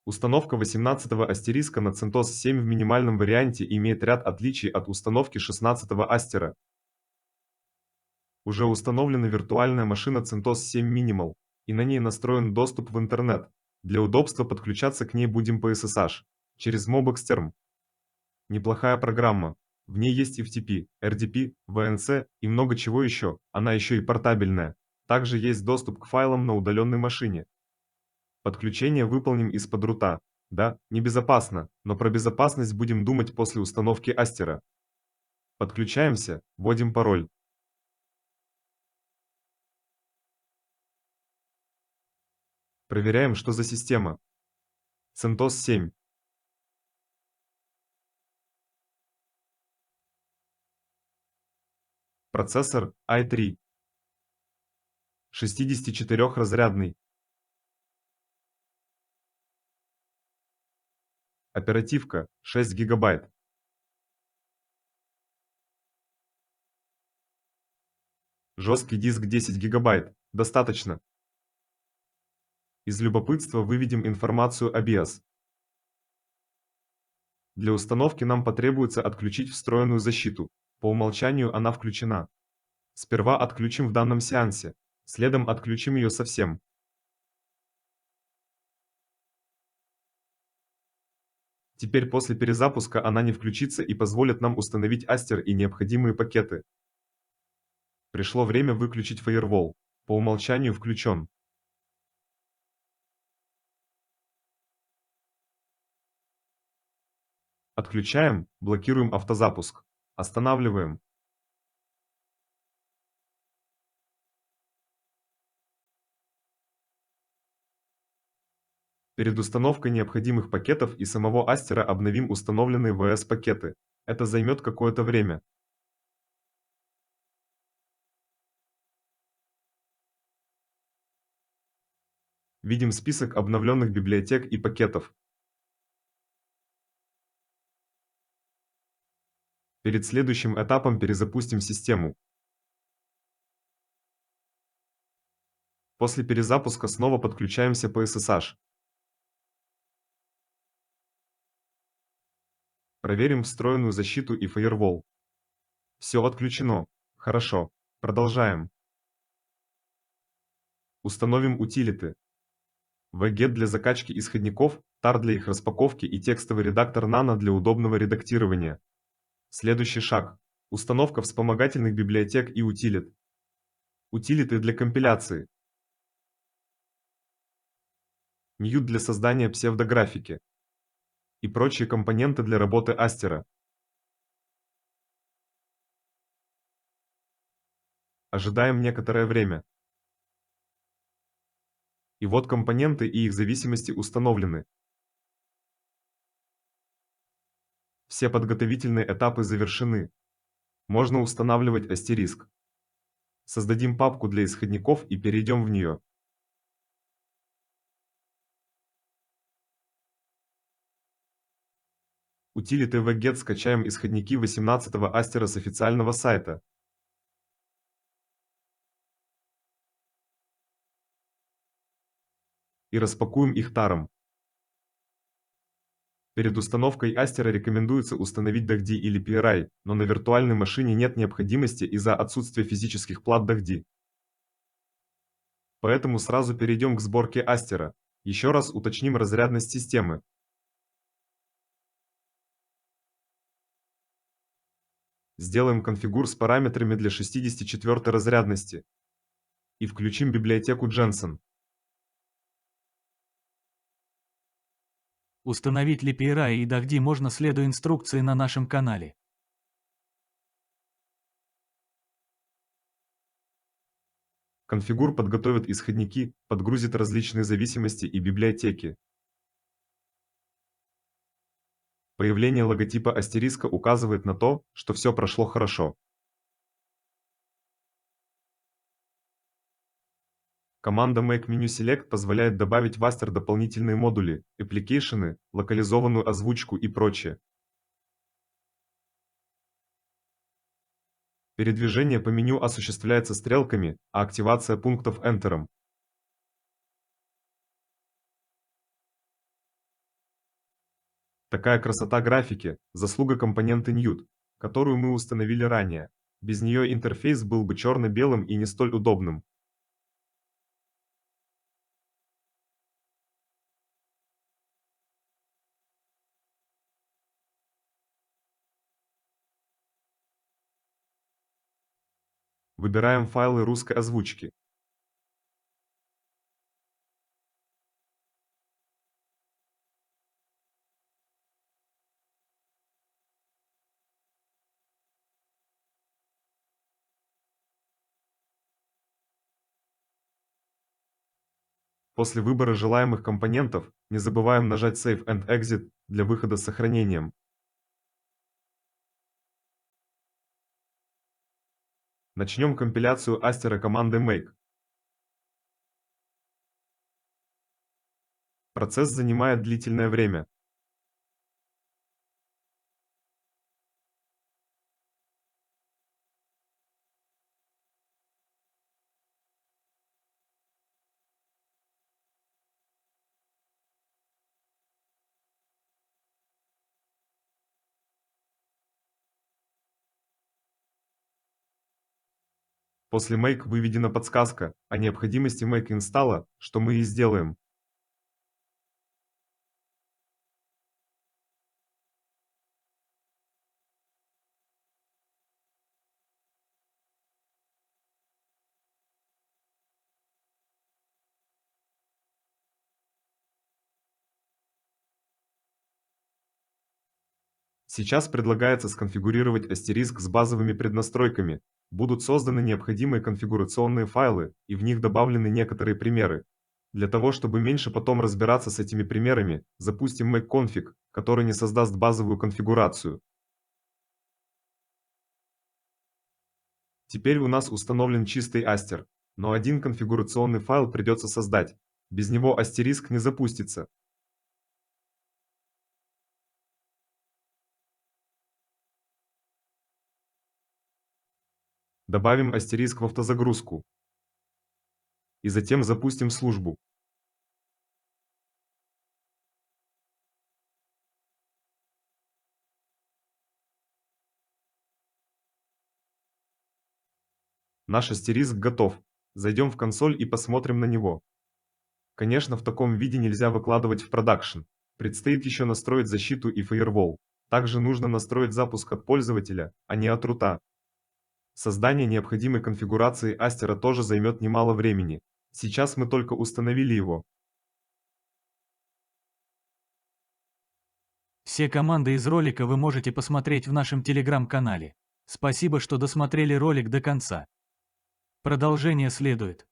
Установка 18-го астериска на CentOS 7 в минимальном варианте имеет ряд отличий от установки 16-го астера. Уже установлена виртуальная машина CentOS 7 Minimal, и на ней настроен доступ в интернет. Для удобства подключаться к ней будем по SSH, через MobXterm. Неплохая программа. В ней есть FTP, RDP, VNC и много чего еще, она еще и портабельная. Также есть доступ к файлам на удаленной машине. Подключение выполним из-под рута. Да, небезопасно, но про безопасность будем думать после установки астера. Подключаемся, вводим пароль. Проверяем, что за система. CentOS 7. Процессор i3. 64-разрядный. Оперативка 6 ГБ. Жесткий диск 10 ГБ. Достаточно. Из любопытства выведем информацию о BIOS. Для установки нам потребуется отключить встроенную защиту. По умолчанию она включена. Сперва отключим в данном сеансе, следом отключим ее совсем. Теперь после перезапуска она не включится и позволит нам установить астер и необходимые пакеты. Пришло время выключить Firewall. По умолчанию включен. Отключаем, блокируем автозапуск. Останавливаем. Перед установкой необходимых пакетов и самого астера обновим установленные VS-пакеты. Это займет какое-то время. Видим список обновленных библиотек и пакетов. Перед следующим этапом перезапустим систему. После перезапуска снова подключаемся по SSH. Проверим встроенную защиту и Firewall. Все отключено. Хорошо. Продолжаем. Установим утилиты. wget для закачки исходников, tar для их распаковки и текстовый редактор Nano для удобного редактирования. Следующий шаг. Установка вспомогательных библиотек и утилит. Утилиты для компиляции. Mute для создания псевдографики. И прочие компоненты для работы астера. Ожидаем некоторое время. И вот компоненты и их зависимости установлены. Все подготовительные этапы завершены. Можно устанавливать астериск. Создадим папку для исходников и перейдем в нее. Утилиты wget скачаем исходники 18-го астера с официального сайта. И распакуем их таром. Перед установкой астера рекомендуется установить DAGD или PRI, но на виртуальной машине нет необходимости из-за отсутствия физических плат DAGD. Поэтому сразу перейдем к сборке астера. Еще раз уточним разрядность системы. Сделаем конфигур с параметрами для 64-й разрядности. И включим библиотеку Jensen. Установить LPRI и DAGD можно, следуя инструкции на нашем канале. Конфигур подготовит исходники, подгрузит различные зависимости и библиотеки. Появление логотипа астериска указывает на то, что все прошло хорошо. Команда Make Menu Select позволяет добавить в астер дополнительные модули, аппликейшены, локализованную озвучку и прочее. Передвижение по меню осуществляется стрелками, а активация пунктов Enter'ом. Такая красота графики – заслуга компоненты Newt, которую мы установили ранее. Без нее интерфейс был бы черно-белым и не столь удобным. Выбираем файлы русской озвучки. После выбора желаемых компонентов не забываем нажать Save and Exit для выхода с сохранением. Начнем компиляцию Aster командой make. Процесс занимает длительное время. После make выведена подсказка о необходимости make инсталла, что мы и сделаем. Сейчас предлагается сконфигурировать астериск с базовыми преднастройками. Будут созданы необходимые конфигурационные файлы, и в них добавлены некоторые примеры. Для того, чтобы меньше потом разбираться с этими примерами, запустим make-config, который не создаст базовую конфигурацию. Теперь у нас установлен чистый астер, но один конфигурационный файл придется создать. Без него астериск не запустится. Добавим астериск в автозагрузку. И затем запустим службу. Наш астериск готов. Зайдем в консоль и посмотрим на него. Конечно, в таком виде нельзя выкладывать в продакшн. Предстоит еще настроить защиту и фаервол. Также нужно настроить запуск от пользователя, а не от рута. Создание необходимой конфигурации астера тоже займет немало времени. Сейчас мы только установили его. Все команды из ролика вы можете посмотреть в нашем телеграм-канале. Спасибо, что досмотрели ролик до конца. Продолжение следует.